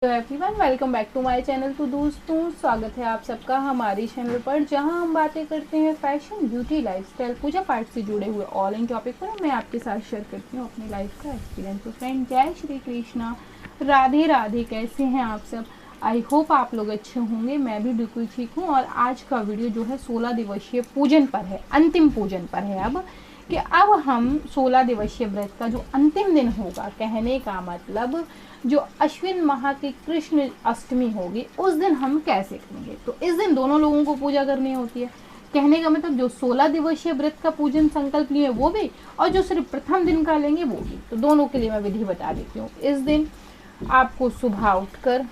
Everyone, welcome back to my channel. तो दोस्तों, स्वागत है आप सबका हमारी चैनल पर, जहां हम बातें करते हैं फैशन, ब्यूटी, लाइफस्टाइल, पूजा पाठ से जुड़े हुए ऑल इन टॉपिक पर। मैं आपके साथ शेयर करती हूँ अपनी लाइफ का एक्सपीरियंस। तो फ्रेंड, जय श्री कृष्णा, राधे राधे। कैसे हैं आप सब? आई होप आप लोग अच्छे होंगे। मैं भी बिल्कुल ठीक हूँ। और आज का वीडियो जो है 16 दिवसीय पूजन पर है, अंतिम पूजन पर है। अब कि अब हम 16 दिवसीय व्रत का जो अंतिम दिन होगा, कहने का मतलब जो अश्विन माह की कृष्ण अष्टमी होगी, उस दिन हम कैसे करेंगे। तो इस दिन दोनों लोगों को पूजा करनी होती है। कहने का मतलब जो 16 दिवसीय व्रत का पूजन संकल्प लिए वो भी, और जो सिर्फ प्रथम दिन का लेंगे वो भी। तो दोनों के लिए मैं विधि बता देती हूँ। इस दिन आपको सुबह उठकर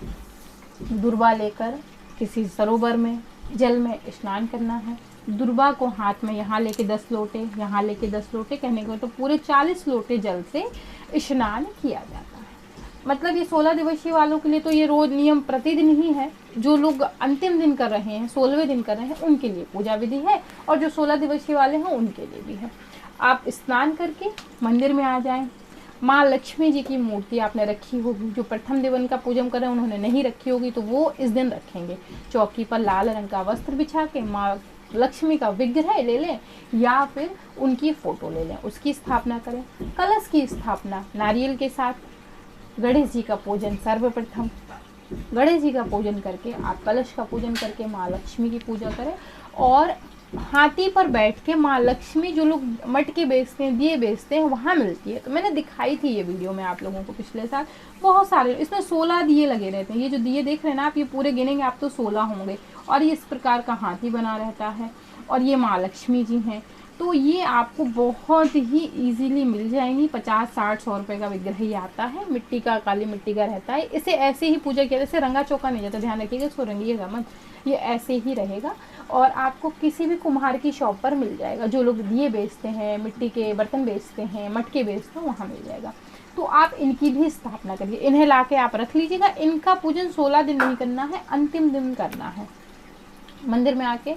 दुर्वा लेकर किसी सरोवर में जल में स्नान करना है। दुर्वा को हाथ में यहाँ लेके 10 लोटे, यहाँ लेके 10 लोटे, कहने को तो पूरे 40 लोटे जल से स्नान किया जाता है। मतलब ये 16 दिवसीय वालों के लिए तो ये रोज नियम प्रतिदिन ही है। जो लोग अंतिम दिन कर रहे हैं, 16वें दिन कर रहे हैं, उनके लिए पूजा विधि है, और जो 16 दिवसीय वाले हैं उनके लिए भी है। आप स्नान करके मंदिर में आ जाएं। माँ लक्ष्मी जी की मूर्ति आपने रखी होगी, जो प्रथम दिन का पूजन कर रहे हैं उन्होंने नहीं रखी होगी तो वो इस दिन रखेंगे। चौकी पर लाल रंग का वस्त्र बिछा के माँ लक्ष्मी का विग्रह ले लें या फिर उनकी फोटो ले लें, उसकी स्थापना करें। कलश की स्थापना नारियल के साथ। गणेश जी का पूजन सर्वप्रथम। गणेश जी का पूजन करके आप कलश का पूजन करके माँ लक्ष्मी की पूजा करें। और हाथी पर बैठ के माँ लक्ष्मी, जो लोग मटके बेचते हैं, दिए बेचते हैं, वहाँ मिलती है। तो मैंने दिखाई थी ये वीडियो में आप लोगों को पिछले साल। बहुत सारे इसमें 16 दिए लगे रहते हैं। ये जो दिए देख रहे हैं ना आप, ये पूरे गिनेंगे आप तो 16 होंगे। और ये इस प्रकार का हाथी बना रहता है, और ये माँ लक्ष्मी जी हैं। तो ये आपको बहुत ही इजीली मिल जाएंगी। 50, 60, 100 रुपये का विग्रह ही आता है, मिट्टी का, काली मिट्टी का रहता है। इसे ऐसे ही पूजा किया, जैसे रंगा चौका नहीं जाता, ध्यान रखिएगा, इसको रंगिएगा मत, ये ऐसे ही रहेगा। और आपको किसी भी कुम्हार की शॉप पर मिल जाएगा। जो लोग दिए बेचते हैं, मिट्टी के बर्तन बेचते हैं, मटके बेचते हैं, वहाँ मिल जाएगा। तो आप इनकी भी स्थापना करिए, इन्हें ला के आप रख लीजिएगा। इनका पूजन 16 दिन नहीं करना है, अंतिम दिन करना है। मंदिर में आके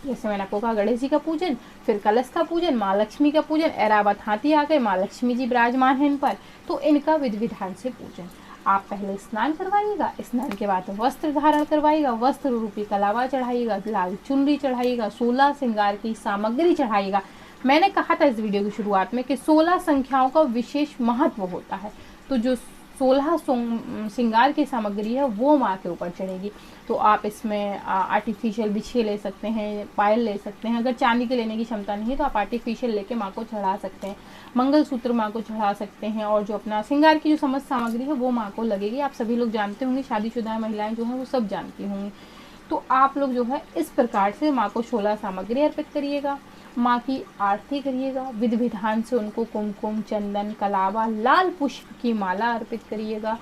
जैसे मैंने आपको कहा, गणेश जी का पूजन, फिर कलश का पूजन, माँ लक्ष्मी का पूजन। ऐरावत हाथी आ गए, माँ लक्ष्मी जी विराजमान है इन पर, तो इनका विधि विधान से पूजन। आप पहले स्नान करवाइएगा, स्नान के बाद वस्त्र धारण करवाइएगा, वस्त्र रूपी कलावा चढ़ाइएगा, लाल चुनरी चढ़ाइएगा, 16 श्रृंगार की सामग्री चढ़ाइएगा। मैंने कहा था इस वीडियो की शुरुआत में कि 16 संख्याओं का विशेष महत्व होता है। तो जो 16 श्रृंगार की सामग्री है वो माँ के ऊपर चढ़ेगी। तो आप इसमें आर्टिफिशियल बिछिए ले सकते हैं, पायल ले सकते हैं। अगर चांदी के लेने की क्षमता नहीं है तो आप आर्टिफिशियल लेके माँ को चढ़ा सकते हैं। मंगलसूत्र माँ को चढ़ा सकते हैं। और जो अपना श्रृंगार की जो समस्त सामग्री है वो माँ को लगेगी। आप सभी लोग जानते होंगे, शादीशुदा महिलाएं जो हैं वो सब जानती होंगी। तो आप लोग जो है इस प्रकार से माँ को 16 सामग्री अर्पित करिएगा। माँ की आरती करिएगा, विधि विधान से उनको कुमकुम, चंदन, कलावा, लाल पुष्प की माला अर्पित करिएगा।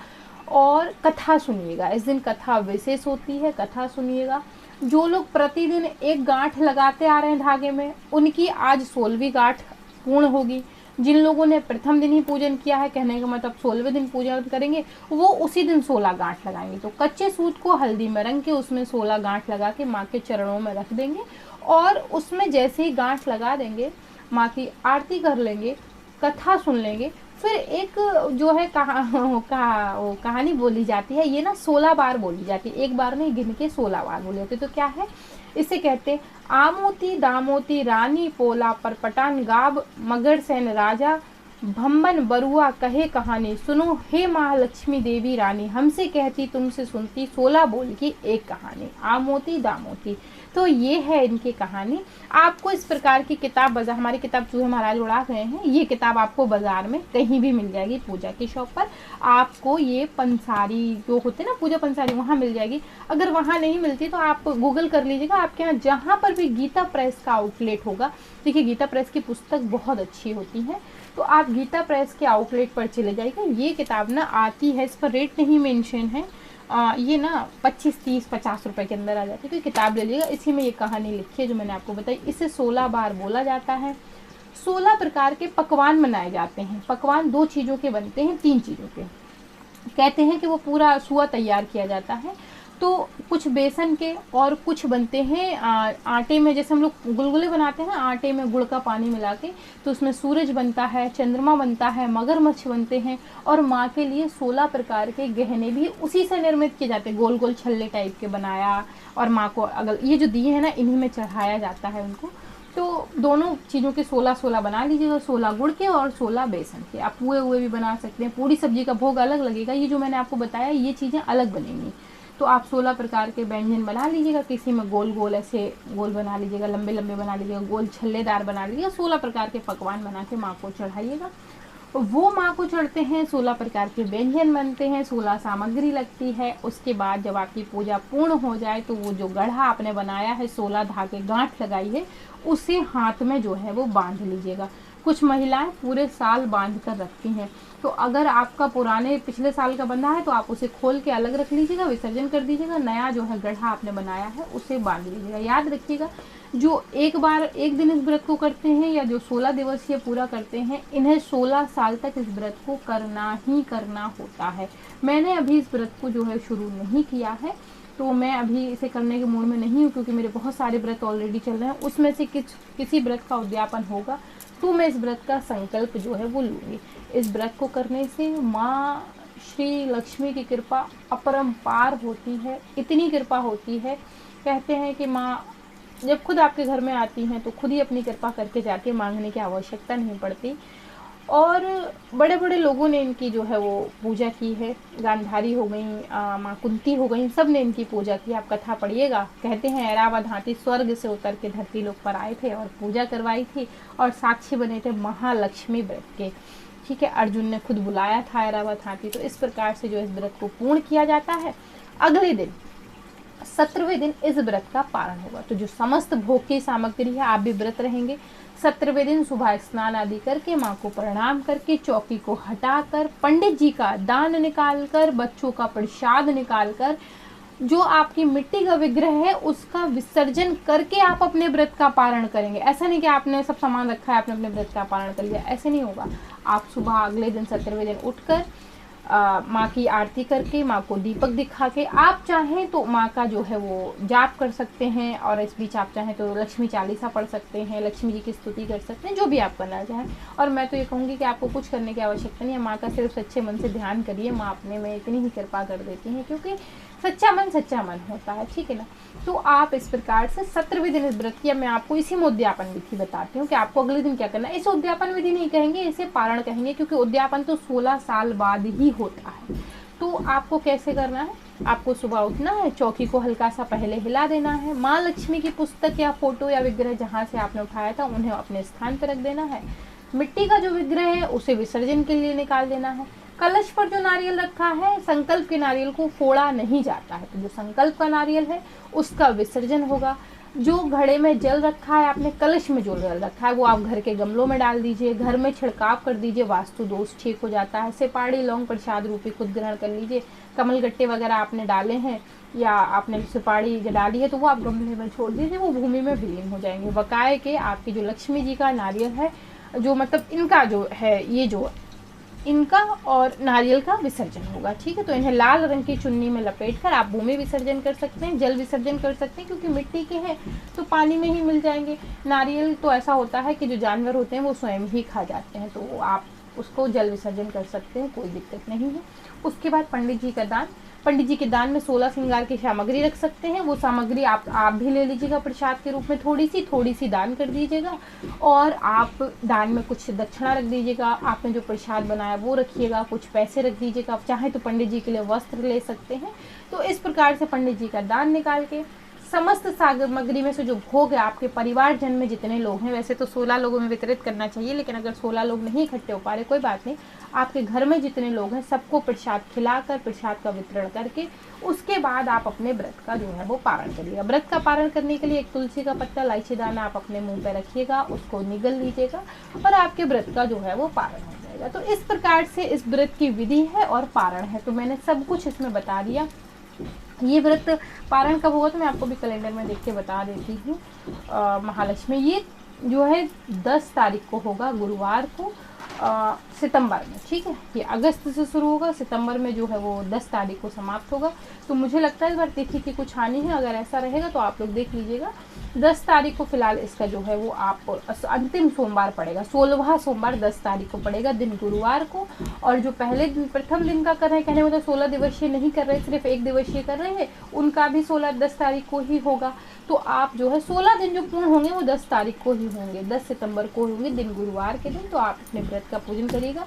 और कथा सुनिएगा। इस दिन कथा विशेष होती है, कथा सुनिएगा। जो लोग प्रतिदिन एक गांठ लगाते आ रहे हैं धागे में, उनकी आज 16वीं गांठ पूर्ण होगी। जिन लोगों ने प्रथम दिन ही पूजन किया है, कहने का मतलब 16वें दिन पूजन करेंगे, वो उसी दिन 16 गांठ लगाएंगे। तो कच्चे सूत को हल्दी में रंग के उसमें 16 गांठ लगा के माँ के चरणों में रख देंगे। और उसमें जैसे ही गांठ लगा देंगे, माँ की आरती कर लेंगे, कथा सुन लेंगे। फिर एक जो है कहानी बोली जाती है। ये ना 16 बार बोली जाती है, एक बार नहीं, गिन के 16 बार बोली जाती है। तो क्या है, इसे कहते आमोती दामोती रानी पोला परपटान गाब मगर सेन राजा भम्बन बरुआ कहे कहानी, सुनो हे महालक्ष्मी देवी रानी, हमसे कहती तुमसे सुनती, 16 बोल की एक कहानी, आमोती दामोती। तो ये है इनकी कहानी। आपको इस प्रकार की किताब बाजार, हमारी किताब चूहे महाराज उड़ा गए हैं, ये किताब आपको बाजार में कहीं भी मिल जाएगी। पूजा की शॉप पर आपको ये पंसारी जो होते हैं ना, पूजा पंसारी, वहाँ मिल जाएगी। अगर वहाँ नहीं मिलती तो आप गूगल कर लीजिएगा, आपके यहाँ जहाँ पर भी गीता प्रेस का आउटलेट होगा। देखिए, गीता प्रेस की पुस्तक बहुत अच्छी होती है, तो आप गीता प्रेस के आउटलेट पर चले जाइएगा। ये किताब ना आती है, इस पर रेट नहीं मेंशन है, ये ना 25, 30, 50 रुपए के अंदर आ जाती है। तो किताब ले लीजिएगा, इसी में ये कहानी लिखी है जो मैंने आपको बताई। इसे 16 बार बोला जाता है। 16 प्रकार के पकवान बनाए जाते हैं। पकवान 2 चीज़ों के बनते हैं, 3 चीज़ों के। कहते हैं कि वो पूरा सुआ तैयार किया जाता है। तो कुछ बेसन के और कुछ बनते हैं आटे में, जैसे हम लोग गुलगुले बनाते हैं आटे में गुड़ का पानी मिला के, तो उसमें सूरज बनता है, चंद्रमा बनता है, मगरमच्छ बनते हैं, और माँ के लिए 16 प्रकार के गहने भी उसी से निर्मित किए जाते हैं, गोल गोल छल्ले टाइप के बनाया, और माँ को अगर ये जो दिए हैं ना इन्हीं में चढ़ाया जाता है उनको। तो दोनों चीज़ों के 16 बना लीजिएगा, 16 गुड़ के और 16 बेसन के। आप पुए हुए भी बना सकते हैं, पूरी सब्जी का भोग अलग लगेगा, ये जो मैंने आपको बताया ये चीज़ें अलग बनेंगी। तो आप 16 प्रकार के व्यंजन बना लीजिएगा, किसी में गोल गोल ऐसे गोल बना लीजिएगा, लंबे लंबे बना लीजिएगा, गोल छल्लेदार बना लीजिएगा, 16 प्रकार के पकवान बना के माँ को चढ़ाइएगा। वो माँ को चढ़ते हैं, 16 प्रकार के व्यंजन बनते हैं, 16 सामग्री लगती है। उसके बाद जब आपकी पूजा पूर्ण हो जाए तो वो जो गढ़ा आपने बनाया है, 16 धागे गांठ लगाई है, उसे हाथ में जो है वो बांध लीजिएगा। कुछ महिलाएं पूरे साल बांध कर रखती हैं, तो अगर आपका पुराने पिछले साल का बंधा है तो आप उसे खोल के अलग रख लीजिएगा, विसर्जन कर दीजिएगा। नया जो है गढ़ा आपने बनाया है उसे बांध लीजिएगा। याद रखिएगा, जो एक दिन इस व्रत को करते हैं या जो 16 दिवसीय पूरा करते हैं, इन्हें 16 साल तक इस व्रत को करना ही करना होता है। मैंने अभी इस व्रत को जो है शुरू नहीं किया है, तो मैं अभी इसे करने के मूड में नहीं हूँ, क्योंकि मेरे बहुत सारे व्रत ऑलरेडी चल रहे हैं। उसमें से किसी व्रत का उद्यापन होगा तो मैं इस व्रत का संकल्प जो है वो लूँगी। इस व्रत को करने से माँ श्री लक्ष्मी की कृपा अपरंपार होती है, इतनी कृपा होती है। कहते हैं कि माँ जब खुद आपके घर में आती हैं तो खुद ही अपनी कृपा करके जाके मांगने की आवश्यकता नहीं पड़ती। और बड़े बड़े लोगों ने इनकी जो है वो पूजा की है, गांधारी हो गई, माँ कुंती हो गई, सब ने इनकी पूजा की। आप कथा पढ़िएगा, कहते हैं ऐरावत हाथी स्वर्ग से उतर के धरती लोक पर आए थे और पूजा करवाई थी, और साक्षी बने थे महालक्ष्मी व्रत के। ठीक है, अर्जुन ने खुद बुलाया था ऐरावत हाथी। तो इस प्रकार से जो इस व्रत को पूर्ण किया जाता है। अगले दिन 17वें दिन इस व्रत का पारण होगा। तो जो समस्त भोग की सामग्री है, आप भी व्रत रहेंगे। 17वें दिन सुबह स्नान आदि करके माँ को प्रणाम करके चौकी को हटाकर पंडित जी का दान निकालकर, बच्चों का प्रसाद निकालकर, जो आपकी मिट्टी का विग्रह है उसका विसर्जन करके आप अपने व्रत का पारण करेंगे। ऐसा नहीं कि आपने सब सामान रखा है आपने अपने व्रत का पारण कर लिया, ऐसे नहीं होगा। आप सुबह अगले दिन 17वें दिन उठकर माँ की आरती करके, माँ को दीपक दिखा के, आप चाहें तो माँ का जो है वो जाप कर सकते हैं, और इस बीच आप चाहें तो लक्ष्मी चालीसा पढ़ सकते हैं, लक्ष्मी जी की स्तुति कर सकते हैं, जो भी आप करना चाहें। और मैं तो ये कहूँगी कि आपको कुछ करने की आवश्यकता नहीं है, माँ का सिर्फ सच्चे मन से ध्यान करिए, माँ अपने में इतनी ही कृपा कर देती हैं, क्योंकि सच्चा मन होता है। ठीक है ना। तो आप इस प्रकार से 17वें दिन इस व्रत की, मैं आपको इसी में उद्यापन विधि बताती हूँ कि आपको अगले दिन क्या करना है। इसे उद्यापन विधि नहीं कहेंगे, इसे पारण कहेंगे, क्योंकि उद्यापन तो 16 साल बाद ही होता है। तो आपको कैसे करना है, आपको सुबह उठना है, चौकी को हल्का सा पहले हिला देना है, माँ लक्ष्मी की पुस्तक या फोटो या विग्रह जहाँ से आपने उठाया था उन्हें अपने स्थान पर रख देना है। मिट्टी का जो विग्रह है उसे विसर्जन के लिए निकाल देना है। कलश पर जो नारियल रखा है, संकल्प के नारियल को फोड़ा नहीं जाता है, तो जो संकल्प का नारियल है उसका विसर्जन होगा। जो घड़े में जल रखा है आपने, कलश में जो जल रखा है वो आप घर के गमलों में डाल दीजिए, घर में छिड़काव कर दीजिए, वास्तु दोष ठीक हो जाता है। सुपारी लौंग प्रसाद रूपी खुद ग्रहण कर लीजिए। कमल गट्टे वगैरह आपने डाले हैं या आपने सुपारी डाली है तो वो आप गमले में छोड़ दीजिए, वो भूमि में विलीन हो जाएंगे। बकाए के आपकी जो लक्ष्मी जी का नारियल है, जो मतलब इनका जो है, ये जो इनका और नारियल का विसर्जन होगा। ठीक है, तो इन्हें लाल रंग की चुन्नी में लपेटकर आप भूमि विसर्जन कर सकते हैं, जल विसर्जन कर सकते हैं, क्योंकि मिट्टी के हैं तो पानी में ही मिल जाएंगे। नारियल तो ऐसा होता है कि जो जानवर होते हैं वो स्वयं ही खा जाते हैं, तो आप उसको जल विसर्जन कर सकते हैं, कोई दिक्कत नहीं है। उसके बाद पंडित जी का दान, पंडित जी के दान में 16 श्रृंगार की सामग्री रख सकते हैं। वो सामग्री आप भी ले लीजिएगा प्रसाद के रूप में, थोड़ी सी दान कर दीजिएगा, और आप दान में कुछ दक्षिणा रख दीजिएगा। आपने जो प्रसाद बनाया वो रखिएगा, कुछ पैसे रख दीजिएगा। आप चाहें तो पंडित जी के लिए वस्त्र ले सकते हैं। तो इस प्रकार से पंडित जी का दान निकाल के समस्त सामग्री में से जो भोग है, आपके परिवारजन में जितने लोग हैं, वैसे तो 16 लोगों में वितरित करना चाहिए, लेकिन अगर 16 लोग नहीं इकट्ठे हो पा रहे कोई बात नहीं, आपके घर में जितने लोग हैं सबको प्रसाद खिलाकर, प्रसाद का वितरण करके, उसके बाद आप अपने व्रत का जो है वो पारण करिएगा। व्रत का पारण करने के लिए एक तुलसी का पत्ता, इलायची दाना आप अपने मुंह पे रखिएगा, उसको निगल लीजिएगा और आपके व्रत का जो है वो पारण हो जाएगा। तो इस प्रकार से इस व्रत की विधि है और पारण है। तो मैंने सब कुछ इसमें बता दिया। ये व्रत पारण कब होगा तो मैं आपको भी कैलेंडर में देख के बता देती हूँ। महालक्ष्मी ये जो है 10 तारीख को होगा, गुरुवार को, सितंबर में, ठीक है। ये अगस्त से शुरू होगा, सितंबर में जो है वो 10 तारीख को समाप्त होगा। तो मुझे लगता है इस बार तिथि की कुछ हानि है, अगर ऐसा रहेगा तो आप लोग देख लीजिएगा। 10 तारीख को फिलहाल इसका जो है वो आप अंतिम सोमवार पड़ेगा, 16वां सोमवार 10 तारीख को पड़ेगा, दिन गुरुवार को। और जो पहले दिन प्रथम दिन का कर रहे हैं, कहने मतलब 16 दिवसीय नहीं कर रहे, सिर्फ 1 दिवसीय कर रहे हैं, उनका भी 10 तारीख को ही होगा। तो आप जो है 16 दिन जो पूर्ण होंगे वो 10 तारीख को ही होंगे, 10 सितंबर को होंगे, दिन गुरुवार के दिन। तो आप अपने व्रत का पूजन करिएगा।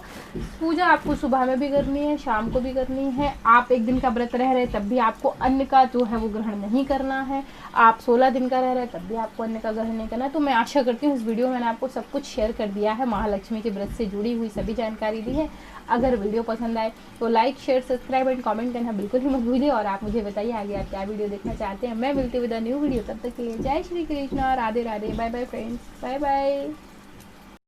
पूजा आपको सुबह में भी करनी है, शाम को भी करनी है। आप 1 दिन का व्रत रह रहे तब भी आपको अन्न का जो है वो ग्रहण नहीं करना है। आप 16 दिन का रह रहे तब भी आपको अन्न का ग्रहण नहीं करना है। तो मैं आशा करती हूँ इस वीडियो में मैंने आपको सब कुछ शेयर कर दिया है, महालक्ष्मी के व्रत से जुड़ी हुई सभी जानकारी दी है। अगर वीडियो पसंद आए तो like, share, subscribe and comment करना बिल्कुल ही मत भूलिए। और आप मुझे बताइए आगे आप क्या वीडियो देखना चाहते हैं। मैं मिलती हूँ विद अ न्यू वीडियो, तब तक के लिए जय Shri Krishna, Radhe Radhe, bye bye friends, bye bye.